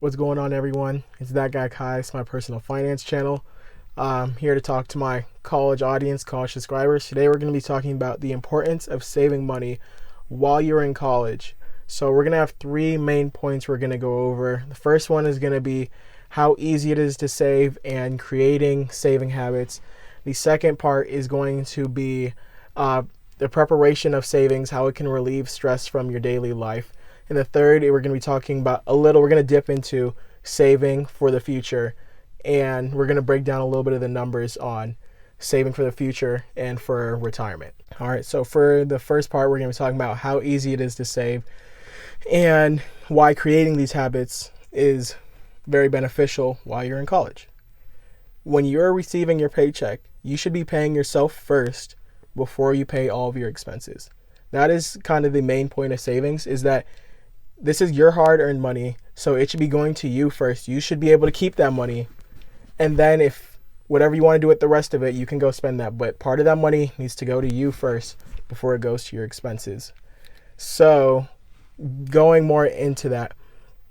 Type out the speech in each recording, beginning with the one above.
What's going on, everyone? It's That Guy Kai. It's my personal finance channel. I'm here to talk to my college audience, college subscribers. Today, we're going to be talking about the importance of saving money while you're in college. So, we're going to have three main points we're going to go over. The first one is going to be how easy it is to save and creating saving habits. The second part is going to be the preparation of savings, how it can relieve stress from your daily life. And the third, we're going to be talking about we're going to dip into saving for the future. And we're going to break down a little bit of the numbers on saving for the future and for retirement. All right, so for the first part, we're going to be talking about how easy it is to save and why creating these habits is very beneficial while you're in college. When you're receiving your paycheck, you should be paying yourself first before you pay all of your expenses. That is kind of the main point of savings, is that this is your hard-earned money, so it should be going to you first. You should be able to keep that money, and then if whatever you want to do with the rest of it, you can go spend that. But part of that money needs to go to you first before it goes to your expenses. So going more into that,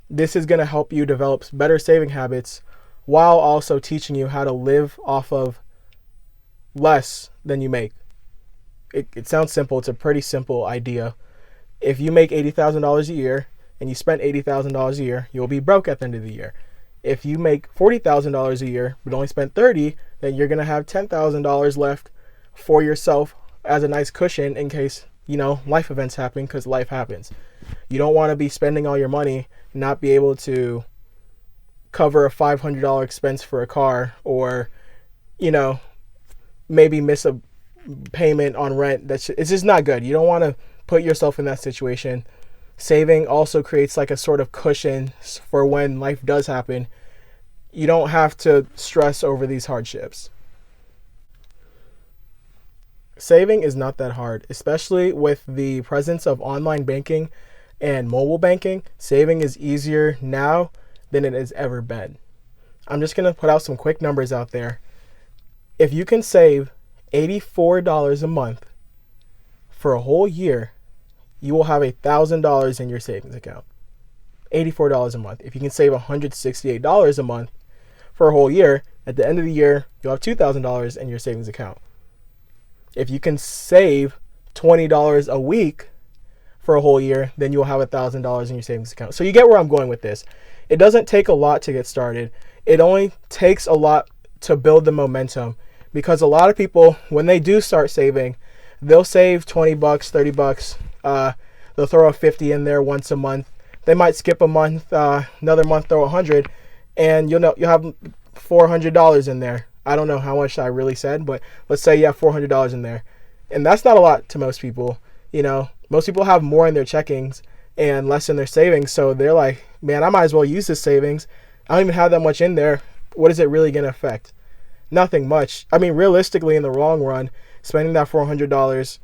this is going to help you develop better saving habits while also teaching you how to live off of less than you make. It sounds simple. It's a pretty simple idea. If you make $80,000 a year and you spend $80,000 a year, you'll be broke at the end of the year. If you make $40,000 a year but only spend $30,000, then you're going to have $10,000 left for yourself as a nice cushion in case, life events happen, because life happens. You don't want to be spending all your money and not be able to cover a $500 expense for a car, or, maybe miss a payment on rent. It's just not good. You don't want to put yourself in that situation. Saving also creates like a sort of cushion for when life does happen. You don't have to stress over these hardships. Saving is not that hard, especially with the presence of online banking and mobile banking. Saving is easier now than it has ever been. I'm just going to put out some quick numbers out there. If you can save $84 a month for a whole year, you will have $1,000 in your savings account. $84 a month. If you can save $168 a month for a whole year, at the end of the year, you'll have $2,000 in your savings account. If you can save $20 a week for a whole year, then you'll have $1,000 in your savings account. So you get where I'm going with this. It doesn't take a lot to get started. It only takes a lot to build the momentum, because a lot of people, when they do start saving, they'll save $20, $30. They'll throw a 50 in there once a month. They might skip a month, another month throw 100, and you'll have $400 in there. I don't know how much I really said, but let's say you have $400 in there, and that's not a lot to most people. Most people have more in their checkings and less in their savings, so they're like, man, I might as well use this savings. I don't even have that much in there. What is it really going to affect? Nothing much. I mean, realistically, in the long run, spending that $400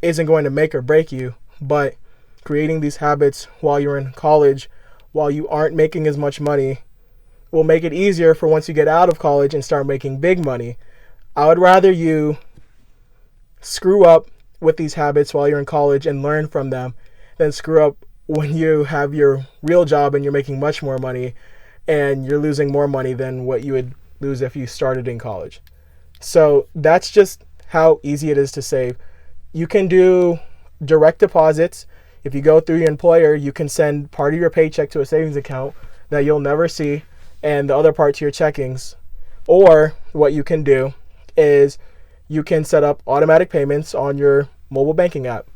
isn't going to make or break you, but creating these habits while you're in college, while you aren't making as much money, will make it easier for once you get out of college and start making big money. I would rather you screw up with these habits while you're in college and learn from them than screw up when you have your real job and you're making much more money and you're losing more money than what you would lose if you started in college. So that's just how easy it is to save. You can do direct deposits. If you go through your employer, you can send part of your paycheck to a savings account that you'll never see, and the other part to your checkings. Or what you can do is you can set up automatic payments on your mobile banking app.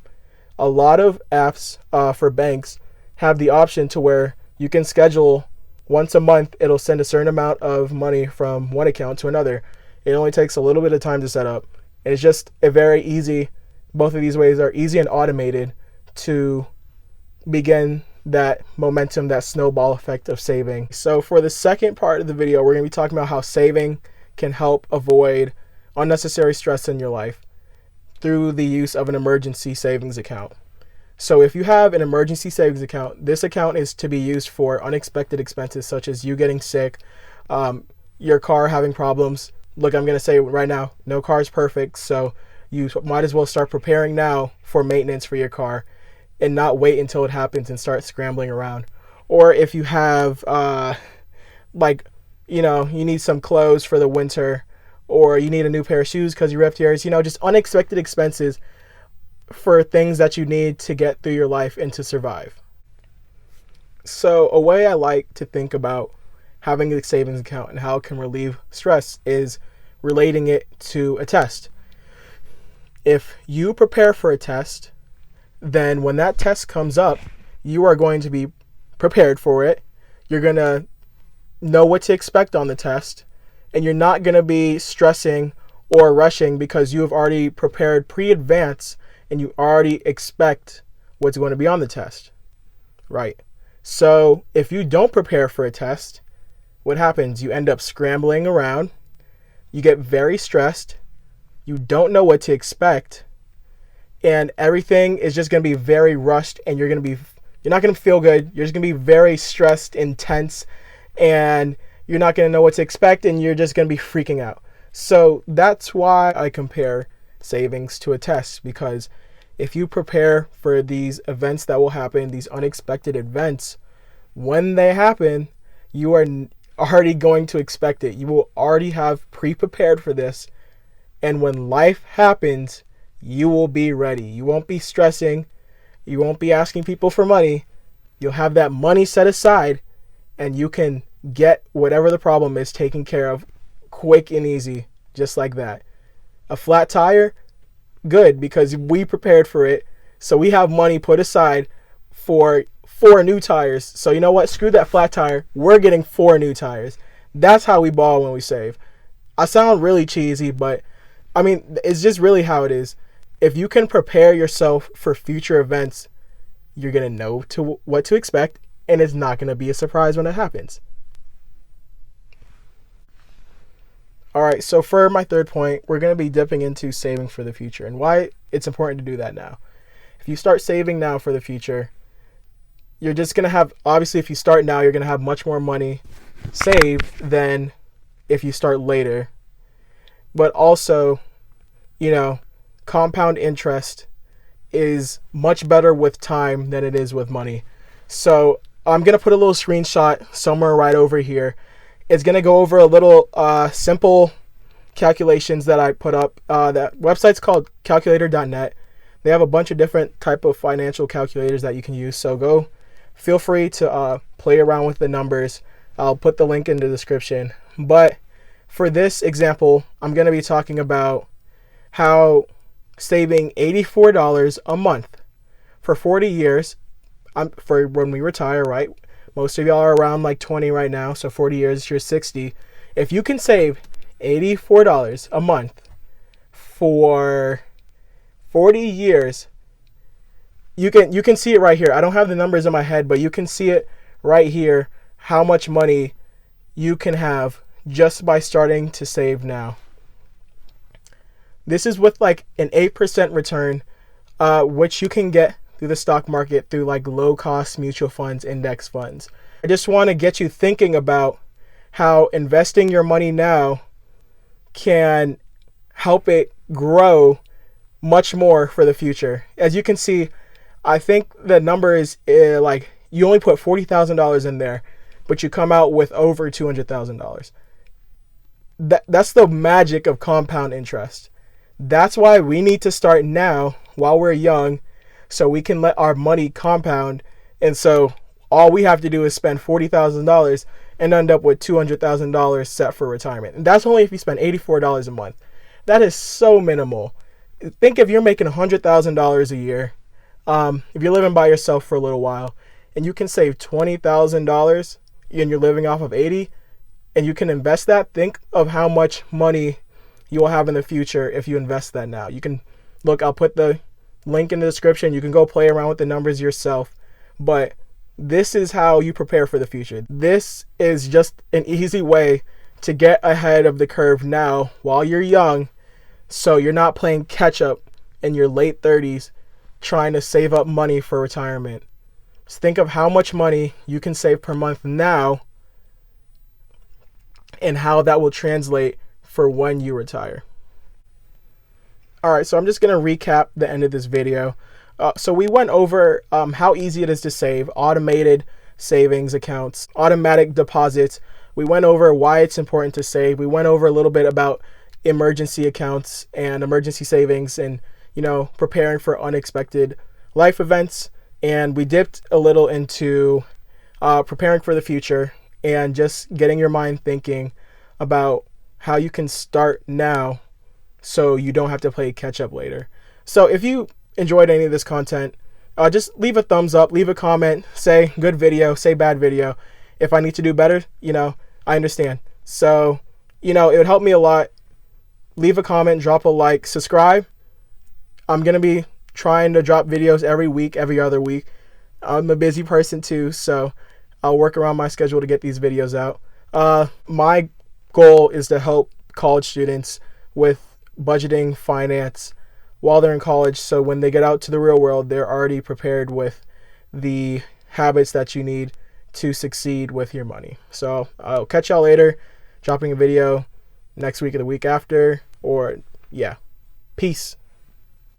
A lot of apps for banks have the option to where you can schedule once a month. It'll send a certain amount of money from one account to another. It only takes a little bit of time to set up. And it's just a very easy, both of these ways are easy and automated to begin that momentum, that snowball effect of saving. So for the second part of the video, we're going to be talking about how saving can help avoid unnecessary stress in your life through the use of an emergency savings account. So if you have an emergency savings account, this account is to be used for unexpected expenses such as you getting sick, your car having problems. Look, I'm going to say right now, no car is perfect, so you might as well start preparing now for maintenance for your car and not wait until it happens and start scrambling around. or if you have like, you need some clothes for the winter, or you need a new pair of shoes because you ripped yours, just unexpected expenses for things that you need to get through your life and to survive. So a way I like to think about having a savings account and how it can relieve stress is relating it to a test. If you prepare for a test, then when that test comes up, you are going to be prepared for it. You're going to know what to expect on the test, and you're not going to be stressing or rushing because you have already prepared pre-advance and you already expect what's going to be on the test, right? So if you don't prepare for a test, what happens? You end up scrambling around, you get very stressed, you don't know what to expect, and everything is just going to be very rushed, and you're not going to feel good. You're just going to be very stressed, intense, and you're not going to know what to expect, and you're just going to be freaking out. So that's why I compare savings to a test, because if you prepare for these events that will happen, these unexpected events, when they happen, you are already going to expect it. You will already have pre-prepared for this, and when life happens, you will be ready. You won't be stressing. You won't be asking people for money. You'll have that money set aside, and you can get whatever the problem is taken care of quick and easy, just like that. A flat tire, good, because we prepared for it. So we have money put aside for 4 new tires. So you know what? Screw that flat tire. We're getting 4 new tires. That's how we ball when we save. I sound really cheesy, but I mean, it's just really how it is. If you can prepare yourself for future events, you're going to know what to expect, and it's not going to be a surprise when it happens. All right, so for my third point, we're going to be dipping into saving for the future and why it's important to do that now. If you start saving now for the future, you're just going to have, obviously, if you start now, you're going to have much more money saved than if you start later. But also, compound interest is much better with time than it is with money. So I'm going to put a little screenshot somewhere right over here. It's going to go over a little simple calculations that I put up. That website's called calculator.net. They have a bunch of different type of financial calculators that you can use. So feel free to play around with the numbers. I'll put the link in the description. But for this example, I'm going to be talking about how saving $84 a month for 40 years, for when we retire, right? Most of y'all are around like 20 right now, so 40 years, you're 60. If you can save $84 a month for 40 years, you can see it right here. I don't have the numbers in my head, but you can see it right here, how much money you can have just by starting to save now. This is with like an 8% return, which you can get through the stock market through like low cost mutual funds, index funds. I just want to get you thinking about how investing your money now can help it grow much more for the future. As you can see, I think the number is like you only put $40,000 in there, but you come out with over $200,000. That's the magic of compound interest. That's why we need to start now while we're young, so we can let our money compound. And so all we have to do is spend $40,000 and end up with $200,000 set for retirement. And that's only if you spend $84 a month. That is so minimal. Think if you're making $100,000 a year, if you're living by yourself for a little while, and you can save $20,000 and you're living off of 80, and you can invest that, think of how much money you will have in the future if you invest that now. You can look, I'll put the link in the description. You can go play around with the numbers yourself. But this is how you prepare for the future. This is just an easy way to get ahead of the curve now while you're young, so you're not playing catch up in your late 30s trying to save up money for retirement. Just think of how much money you can save per month now and how that will translate for when you retire. All right, so I'm just going to recap the end of this video. So we went over how easy it is to save, automated savings accounts, automatic deposits. We went over why it's important to save. We went over a little bit about emergency accounts and emergency savings and, preparing for unexpected life events. And we dipped a little into preparing for the future and just getting your mind thinking about how you can start now so you don't have to play catch up later. So if you enjoyed any of this content, just leave a thumbs up, leave a comment, say good video, say bad video. If I need to do better, I understand. So, it would help me a lot. Leave a comment, drop a like, subscribe. I'm going to be trying to drop videos every week, every other week. I'm a busy person too, so I'll work around my schedule to get these videos out. My goal is to help college students with budgeting, finance while they're in college, so when they get out to the real world, they're already prepared with the habits that you need to succeed with your money. So I'll catch y'all later, dropping a video next week or the week after, or peace.